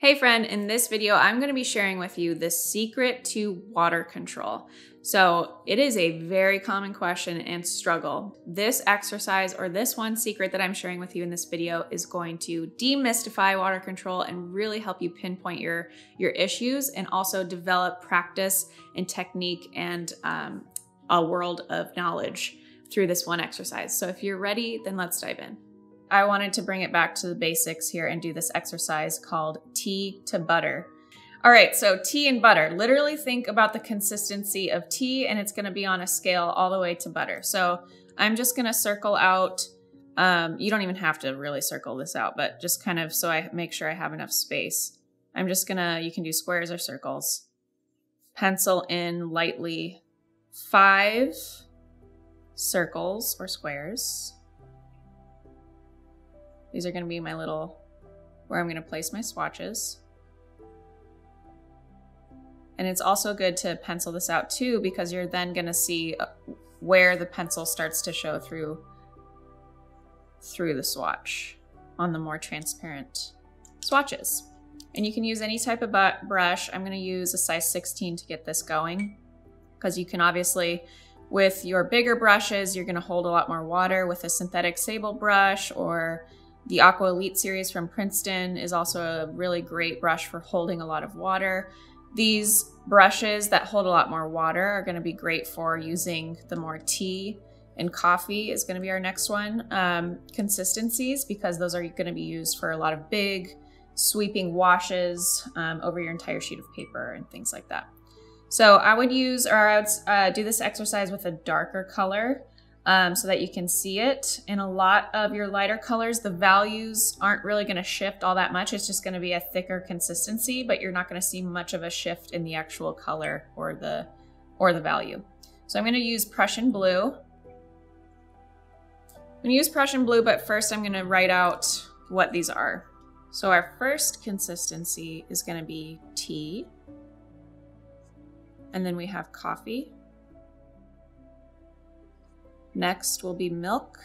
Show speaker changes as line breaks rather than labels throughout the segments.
Hey friend, in this video, I'm going to be sharing with you the secret to water control. So it is a very common question and struggle. This exercise or this one secret that I'm sharing with you in this video is going to demystify water control and really help you pinpoint your issues and also develop practice and technique and a world of knowledge through this one exercise. So if you're ready, then let's dive in. I wanted to bring it back to the basics here and do this exercise called tea to butter. All right, so tea and butter. Literally think about the consistency of tea and it's gonna be on a scale all the way to butter. So I'm just gonna circle out, you don't even have to really circle this out, but just kind of so I make sure I have enough space. I'm just gonna, you can do squares or circles. Pencil in lightly 5 circles or squares. These are going to be my little, where I'm going to place my swatches. And it's also good to pencil this out too, because you're then going to see where the pencil starts to show through the swatch on the more transparent swatches. And you can use any type of brush. I'm going to use a size 16 to get this going, because you can obviously, with your bigger brushes, you're going to hold a lot more water. With a synthetic sable brush, or the Aqua Elite series from Princeton is also a really great brush for holding a lot of water. These brushes that hold a lot more water are going to be great for using the more tea and coffee is going to be our next one. Consistencies, because those are going to be used for a lot of big sweeping washes over your entire sheet of paper and things like that. So I would use, or I would do this exercise with a darker color. So that you can see it. In a lot of your lighter colors, the values aren't really going to shift all that much. It's just going to be a thicker consistency, but you're not going to see much of a shift in the actual color or the value. So I'm going to use Prussian blue. I'm going to use Prussian blue, but first I'm going to write out what these are. So our first consistency is going to be tea. And then we have coffee. Next will be milk.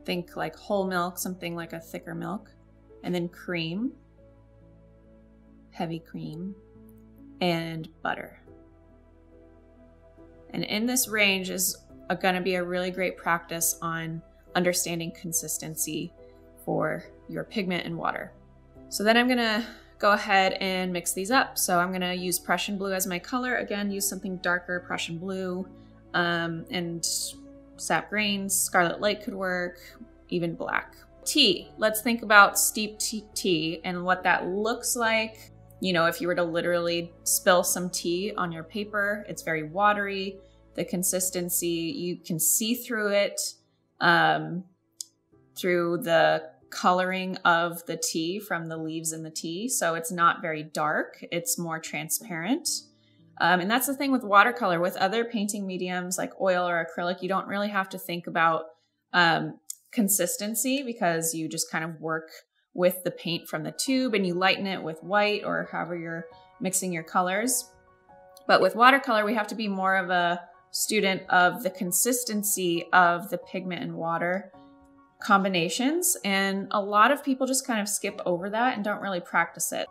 Think like whole milk, something like a thicker milk. And then cream, heavy cream, and butter. And in this range is going to be a really great practice on understanding consistency for your pigment and water. So then I'm going to go ahead and mix these up. So I'm going to use Prussian blue as my color. Again, use something darker, Prussian blue. And sap grains, Scarlet Lake could work, even black. Tea. Let's think about steeped tea and what that looks like. You know, if you were to literally spill some tea on your paper, it's very watery. The consistency, you can see through it, through the coloring of the tea from the leaves in the tea. So it's not very dark. It's more transparent. And that's the thing with watercolor. With other painting mediums like oil or acrylic, you don't really have to think about consistency, because you just kind of work with the paint from the tube and you lighten it with white or however you're mixing your colors. But with watercolor, we have to be more of a student of the consistency of the pigment and water combinations. And a lot of people just kind of skip over that and don't really practice it.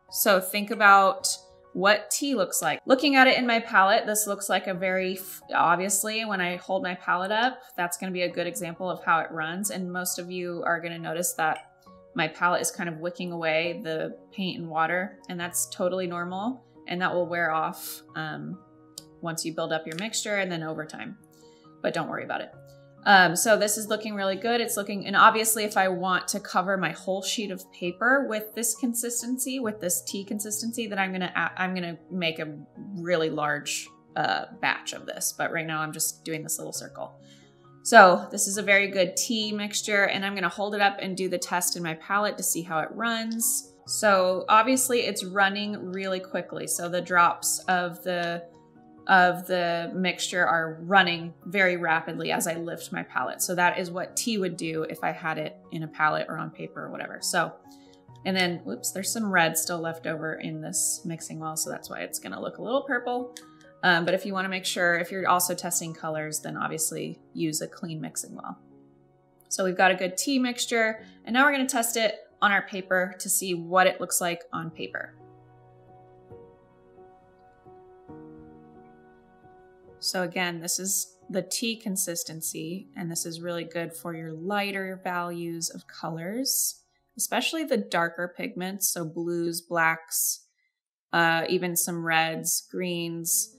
So think about what tea looks like. Looking at it in my palette, this looks like a very, obviously when I hold my palette up, that's going to be a good example of how it runs. And most of you are going to notice that my palette is kind of wicking away the paint and water, and that's totally normal. And that will wear off once you build up your mixture and then over time, but don't worry about it. So this is looking really good. It's looking, and obviously if I want to cover my whole sheet of paper with this consistency, with this tea consistency, then I'm gonna make a really large batch of this. But right now I'm just doing this little circle. So this is a very good tea mixture, and I'm gonna hold it up and do the test in my palette to see how it runs. So obviously it's running really quickly. So the drops of the mixture are running very rapidly as I lift my palette. So that is what tea would do if I had it in a palette or on paper or whatever. So, and then, whoops, there's some red still left over in this mixing well, so that's why it's gonna look a little purple. But if you wanna make sure, if you're also testing colors, then obviously use a clean mixing well. So we've got a good tea mixture, and now we're gonna test it on our paper to see what it looks like on paper. So again, this is the tea consistency, and this is really good for your lighter values of colors, especially the darker pigments, so blues, blacks, even some reds, greens.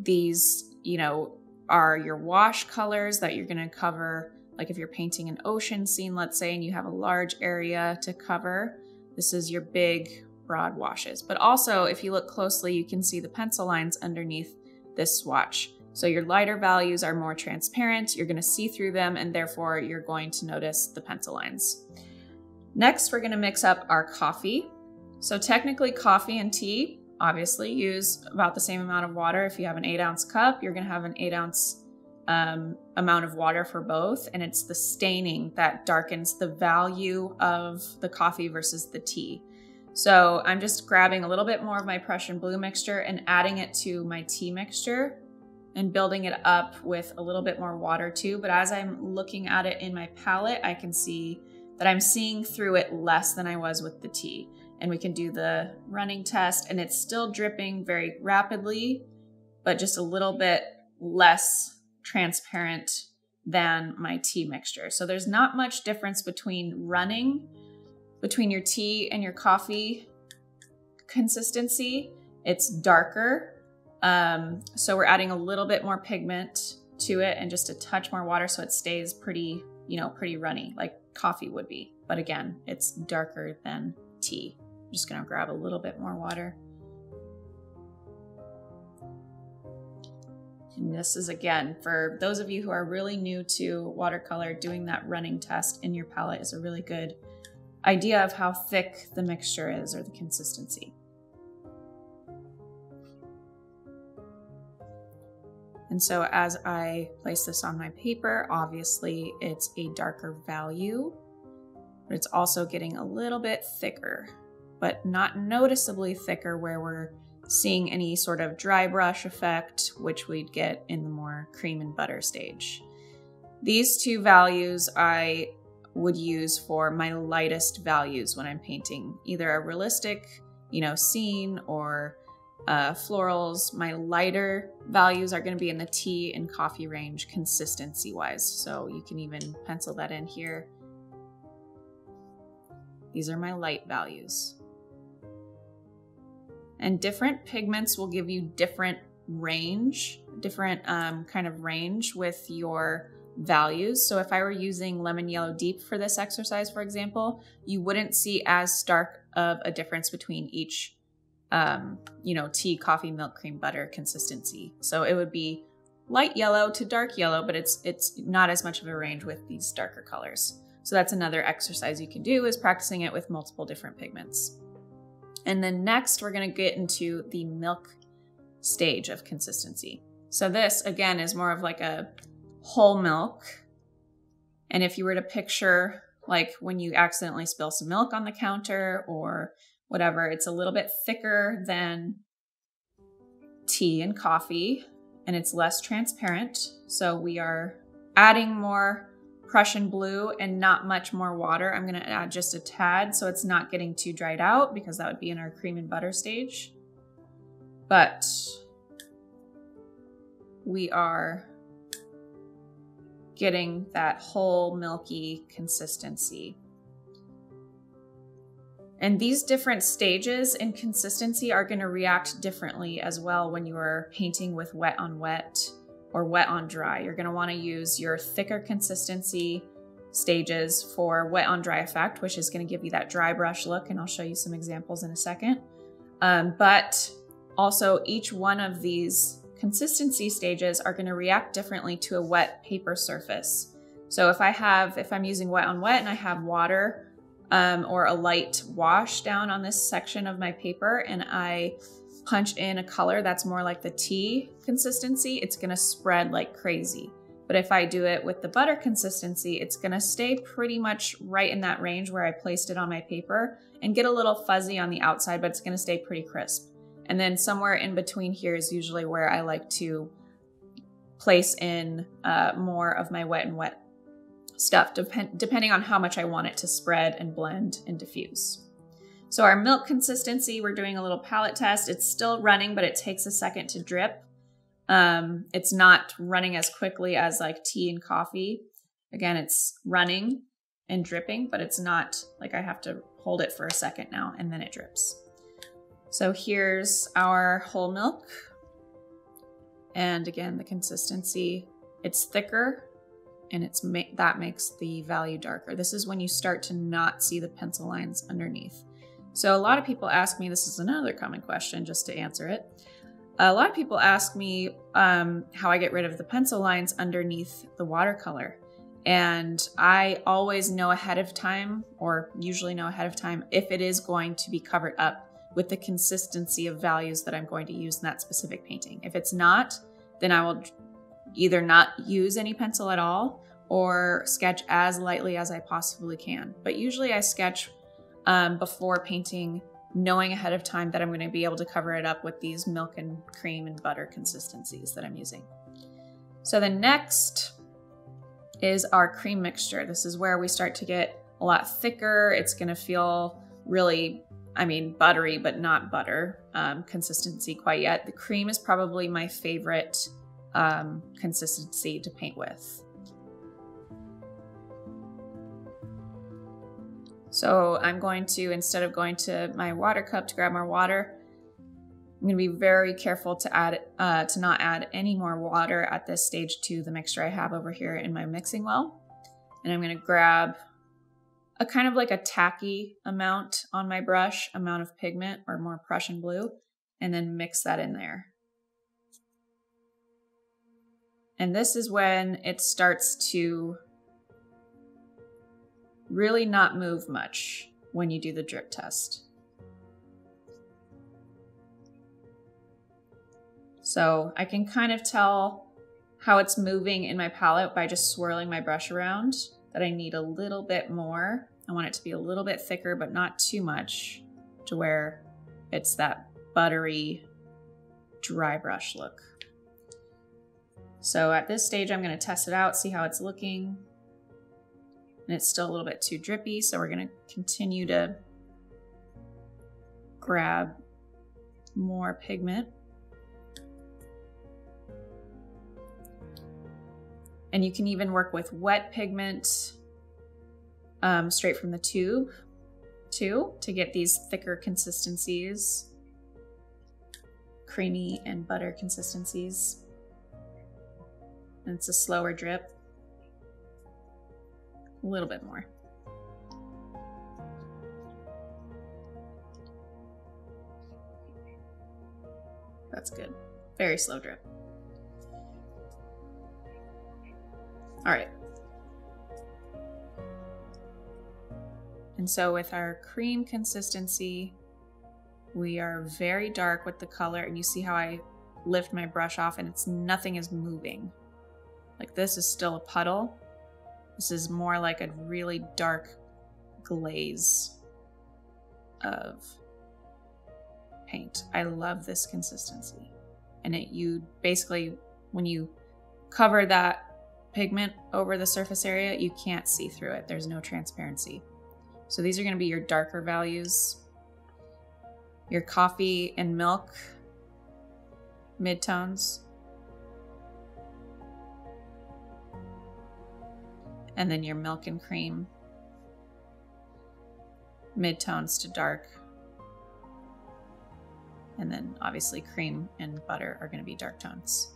These, you know, are your wash colors that you're going to cover. Like if you're painting an ocean scene, let's say, and you have a large area to cover, this is your big, broad washes. But also, if you look closely, you can see the pencil lines underneath this swatch. So your lighter values are more transparent, you're going to see through them, and therefore you're going to notice the pencil lines. Next, we're going to mix up our coffee. So technically coffee and tea obviously use about the same amount of water. If you have an 8-ounce cup, you're going to have an 8-ounce amount of water for both, and it's the staining that darkens the value of the coffee versus the tea. So I'm just grabbing a little bit more of my Prussian blue mixture and adding it to my tea mixture and building it up with a little bit more water too. But as I'm looking at it in my palette, I can see that I'm seeing through it less than I was with the tea. And we can do the running test, and it's still dripping very rapidly, but just a little bit less transparent than my tea mixture. So there's not much difference between running between your tea and your coffee consistency. It's darker. So we're adding a little bit more pigment to it and just a touch more water so it stays pretty, pretty runny like coffee would be. But again, it's darker than tea. I'm just gonna grab a little bit more water. And this is, again, for those of you who are really new to watercolor, doing that running test in your palette is a really good idea of how thick the mixture is, or the consistency. And so as I place this on my paper, obviously it's a darker value, but it's also getting a little bit thicker, but not noticeably thicker where we're seeing any sort of dry brush effect, which we'd get in the more cream and butter stage. These two values I would use for my lightest values when I'm painting either a realistic, scene or florals. My lighter values are going to be in the tea and coffee range consistency wise. So you can even pencil that in here. These are my light values. And different pigments will give you different range, kind of range with your values. So if I were using lemon yellow deep for this exercise, for example, you wouldn't see as stark of a difference between each, tea, coffee, milk, cream, butter consistency. So it would be light yellow to dark yellow, but it's not as much of a range with these darker colors. So that's another exercise you can do, is practicing it with multiple different pigments. And then next, we're going to get into the milk stage of consistency. So this, again, is more of like a whole milk. And if you were to picture like when you accidentally spill some milk on the counter or whatever, it's a little bit thicker than tea and coffee, and it's less transparent. So we are adding more Prussian blue and not much more water. I'm going to add just a tad so it's not getting too dried out, because that would be in our cream and butter stage. But we are getting that whole milky consistency. And these different stages in consistency are going to react differently as well when you are painting with wet on wet or wet on dry. You're going to want to use your thicker consistency stages for wet on dry effect, which is going to give you that dry brush look, and I'll show you some examples in a second. But also each one of these consistency stages are going to react differently to a wet paper surface. So if I'm using wet on wet and I have water or a light wash down on this section of my paper, and I punch in a color that's more like the tea consistency, it's going to spread like crazy. But if I do it with the butter consistency, it's going to stay pretty much right in that range where I placed it on my paper and get a little fuzzy on the outside, but it's going to stay pretty crisp. And then somewhere in between here is usually where I like to place in more of my wet and wet stuff, depending on how much I want it to spread and blend and diffuse. So our milk consistency, we're doing a little palette test. It's still running, but it takes a second to drip. It's not running as quickly as like tea and coffee. Again, it's running and dripping, but it's not like I have to hold it for a second now and then it drips. So here's our whole milk. And again, the consistency, it's thicker and that makes the value darker. This is when you start to not see the pencil lines underneath. So a lot of people ask me, this is another common question just to answer it. A lot of people ask me how I get rid of the pencil lines underneath the watercolor. And I always know ahead of time, or usually know ahead of time, if it is going to be covered up with the consistency of values that I'm going to use in that specific painting. If it's not, then I will either not use any pencil at all or sketch as lightly as I possibly can. But usually I sketch before painting, knowing ahead of time that I'm going to be able to cover it up with these milk and cream and butter consistencies that I'm using. So the next is our cream mixture. This is where we start to get a lot thicker. It's going to feel really, I mean, buttery, but not butter consistency quite yet. The cream is probably my favorite consistency to paint with. So I'm going to, instead of going to my water cup to grab more water, I'm going to be very careful to not add any more water at this stage to the mixture I have over here in my mixing well. And I'm going to grab a kind of like a tacky amount on my brush, amount of pigment or more Prussian blue, and then mix that in there. And this is when it starts to really not move much when you do the drip test. So I can kind of tell how it's moving in my palette by just swirling my brush around, that I need a little bit more. I want it to be a little bit thicker, but not too much to where it's that buttery, dry brush look. So at this stage, I'm going to test it out, see how it's looking. And it's still a little bit too drippy, so we're going to continue to grab more pigment. And you can even work with wet pigment straight from the tube too, to get these thicker consistencies, creamy and butter consistencies. And it's a slower drip. A little bit more. That's good. Very slow drip. All right. And so with our cream consistency, we are very dark with the color, and you see how I lift my brush off and nothing is moving. Like this is still a puddle. This is more like a really dark glaze of paint. I love this consistency. And you basically, when you cover that pigment over the surface area, you can't see through it. There's no transparency. So these are going to be your darker values. Your coffee and milk midtones. And then your milk and cream midtones to dark. And then obviously cream and butter are going to be dark tones.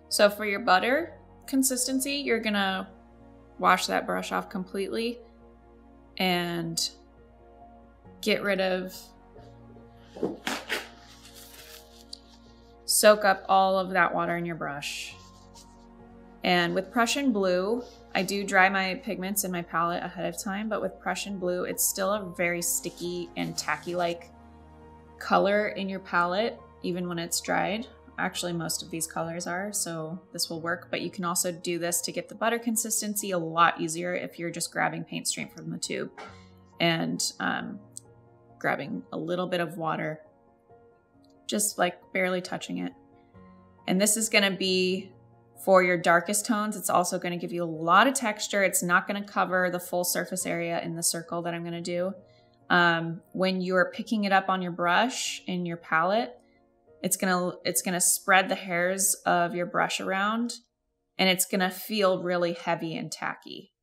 So for your butter consistency, you're going to wash that brush off completely and get rid of, soak up all of that water in your brush. And with Prussian blue, I do dry my pigments in my palette ahead of time, but with Prussian blue, it's still a very sticky and tacky-like color in your palette, even when it's dried. Actually, most of these colors are, so this will work, but you can also do this to get the butter consistency a lot easier if you're just grabbing paint straight from the tube and grabbing a little bit of water, just like barely touching it. And this is gonna be For your darkest tones, it's also going to give you a lot of texture. It's not going to cover the full surface area in the circle that I'm going to do. When you're picking it up on your brush in your palette, it's gonna spread the hairs of your brush around, and it's gonna feel really heavy and tacky.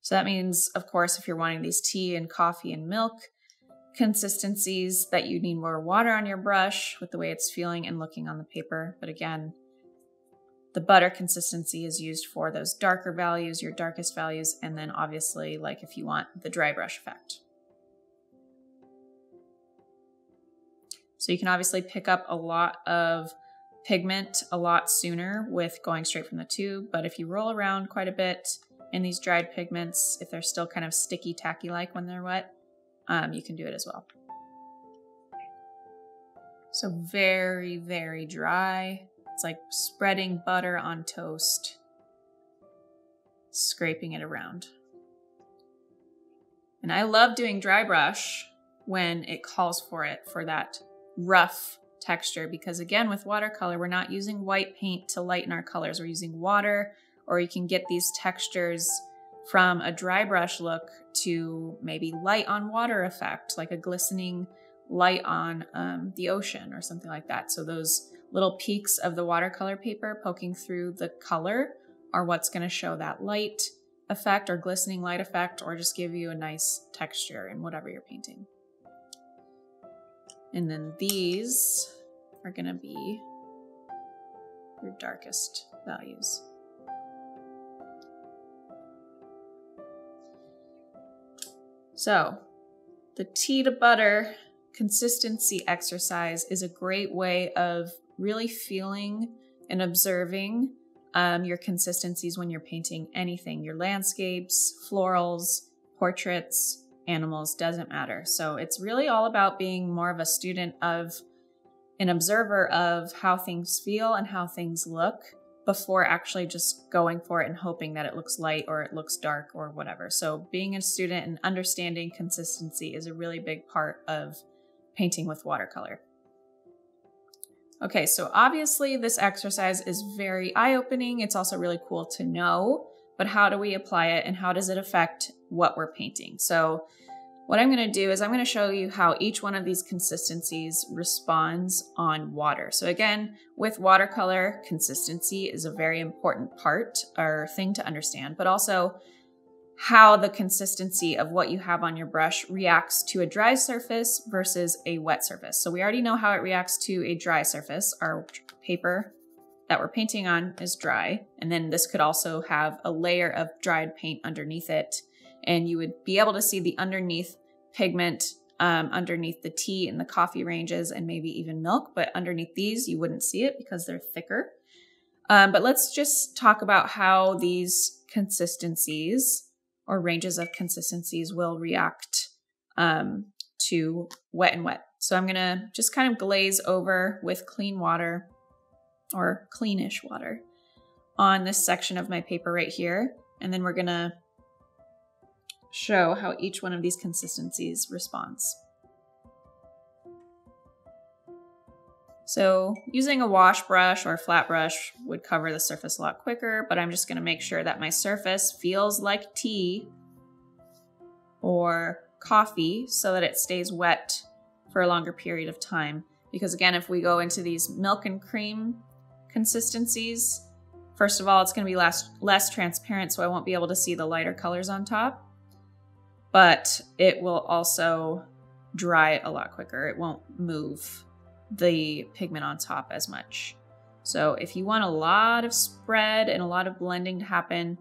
So that means, of course, if you're wanting these tea and coffee and milk consistencies, that you need more water on your brush with the way it's feeling and looking on the paper. But again, the butter consistency is used for those darker values, your darkest values, and then obviously, like if you want the dry brush effect. So you can obviously pick up a lot of pigment a lot sooner with going straight from the tube, but if you roll around quite a bit in these dried pigments, if they're still kind of sticky, tacky-like when they're wet, you can do it as well. So very, very dry. It's like spreading butter on toast, scraping it around. And I love doing dry brush when it calls for it, for that rough texture, because again, with watercolor, we're not using white paint to lighten our colors. We're using water, or you can get these textures from a dry brush look to maybe light on water effect, like a glistening light on the ocean or something like that. So those little peaks of the watercolor paper poking through the color are what's going to show that light effect or glistening light effect, or just give you a nice texture in whatever you're painting. And then these are going to be your darkest values. So the tea to butter consistency exercise is a great way of really feeling and observing your consistencies when you're painting anything, your landscapes, florals, portraits, animals, doesn't matter. So it's really all about being more of a student of, an observer of how things feel and how things look before actually just going for it and hoping that it looks light or it looks dark or whatever. So being a student and understanding consistency is a really big part of painting with watercolor. Okay, so obviously this exercise is very eye-opening. It's also really cool to know, but how do we apply it and how does it affect what we're painting? So what I'm going to do is I'm going to show you how each one of these consistencies responds on water. So again, with watercolor, consistency is a very important part or thing to understand, but also how the consistency of what you have on your brush reacts to a dry surface versus a wet surface. So we already know how it reacts to a dry surface. Our paper that we're painting on is dry, and then this could also have a layer of dried paint underneath it, and you would be able to see the underneath pigment underneath the tea and the coffee ranges and maybe even milk, but underneath these you wouldn't see it because they're thicker. But let's just talk about how these consistencies or ranges of consistencies will react to wet and wet. So I'm gonna just kind of glaze over with clean water or cleanish water on this section of my paper right here. And then we're gonna show how each one of these consistencies responds. So using a wash brush or a flat brush would cover the surface a lot quicker, but I'm just gonna make sure that my surface feels like tea or coffee so that it stays wet for a longer period of time. Because again, if we go into these milk and cream consistencies, first of all, it's gonna be less transparent, so I won't be able to see the lighter colors on top, but it will also dry a lot quicker. It won't move the pigment on top as much. So if you want a lot of spread and a lot of blending to happen,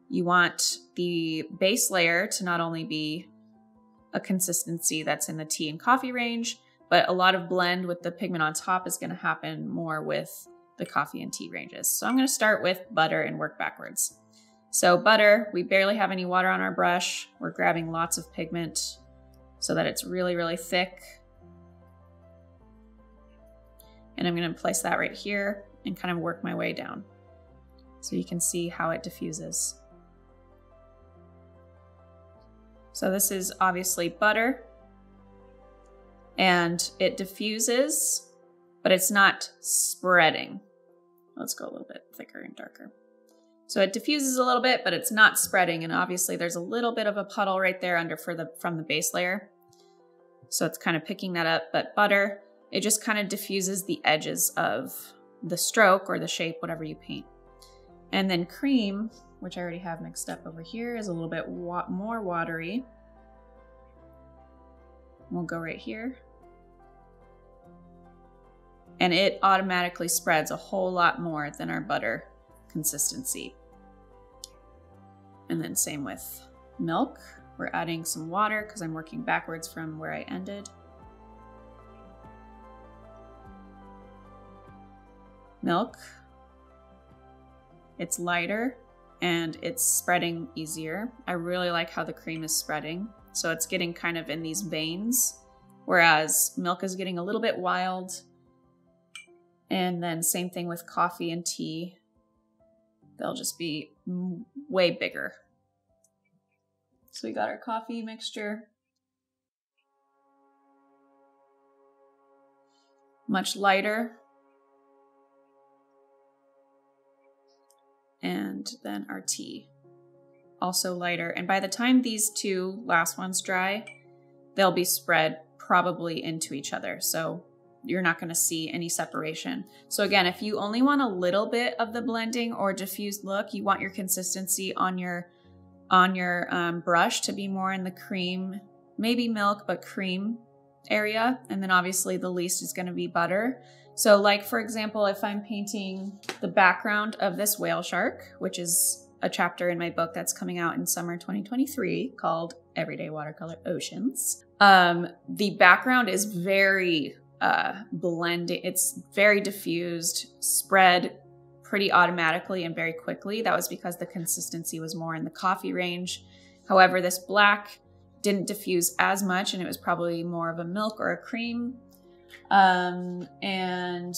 you want the base layer to not only be a consistency that's in the tea and coffee range, but a lot of blend with the pigment on top is going to happen more with the coffee and tea ranges. So I'm going to start with butter and work backwards. So butter, we barely have any water on our brush. We're grabbing lots of pigment so that it's really, really thick. And I'm going to place that right here and kind of work my way down so you can see how it diffuses. So this is obviously butter and it diffuses, but it's not spreading. Let's go a little bit thicker and darker. So it diffuses a little bit, but it's not spreading. And obviously there's a little bit of a puddle right there from the base layer. So it's kind of picking that up, but butter, it just kind of diffuses the edges of the stroke or the shape, whatever you paint. And then cream, which I already have mixed up over here, is a little bit more watery. We'll go right here. And it automatically spreads a whole lot more than our butter consistency. And then same with milk. We're adding some water because I'm working backwards from where I ended. Milk. It's lighter and it's spreading easier. I really like how the cream is spreading. So it's getting kind of in these veins, whereas milk is getting a little bit wild. And then same thing with coffee and tea. They'll just be way bigger. So we got our coffee mixture. Much lighter. And then our tea, also lighter. And by the time these two last ones dry, they'll be spread probably into each other. So you're not gonna see any separation. So again, if you only want a little bit of the blending or diffused look, you want your consistency on your brush to be more in the cream, maybe milk, but cream area. And then obviously the least is gonna be butter. So like, for example, if I'm painting the background of this whale shark, which is a chapter in my book that's coming out in summer 2023 called Everyday Watercolor Oceans. The background is very blending. It's very diffused, spread pretty automatically and very quickly. That was because the consistency was more in the coffee range. However, this black didn't diffuse as much and it was probably more of a milk or a cream. And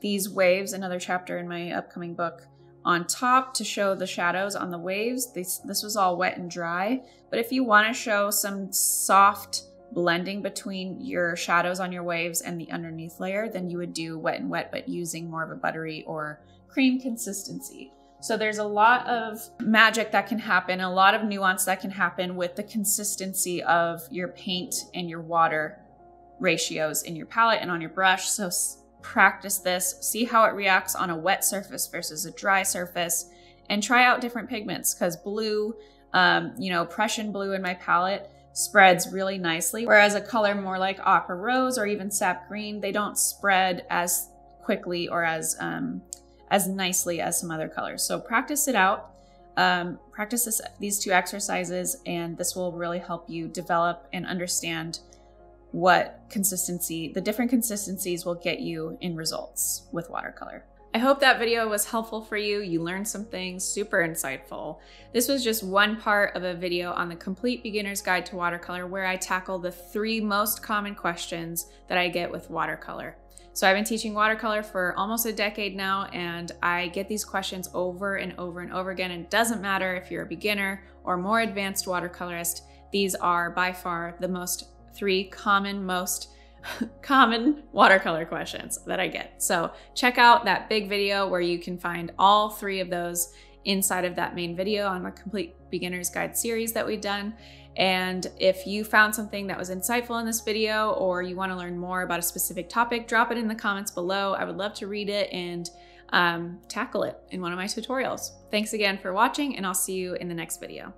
these waves, another chapter in my upcoming book, on top to show the shadows on the waves. This was all wet and dry, but if you want to show some soft blending between your shadows on your waves and the underneath layer, then you would do wet and wet, but using more of a buttery or cream consistency. So there's a lot of magic that can happen, a lot of nuance that can happen with the consistency of your paint and your water ratios in your palette and on your brush. So practice this, see how it reacts on a wet surface versus a dry surface, and try out different pigments, because blue, Prussian blue in my palette spreads really nicely, whereas a color more like aqua rose or even sap green, they don't spread as quickly or as nicely as some other colors. So practice it out. Practice these two exercises, and this will really help you develop and understand what consistency, the different consistencies will get you in results with watercolor. I hope that video was helpful for you. You learned some things, super insightful. This was just one part of a video on the Complete Beginner's Guide to Watercolor, where I tackle the 3 most common questions that I get with watercolor. So I've been teaching watercolor for almost a decade now, and I get these questions over and over and over again. It doesn't matter if you're a beginner or more advanced watercolorist. These are by far the most 3 most common watercolor questions that I get. So check out that big video where you can find all 3 of those inside of that main video on the Complete Beginner's Guide series that we've done. And if you found something that was insightful in this video, or you want to learn more about a specific topic, drop it in the comments below. I would love to read it and tackle it in one of my tutorials. Thanks again for watching, and I'll see you in the next video.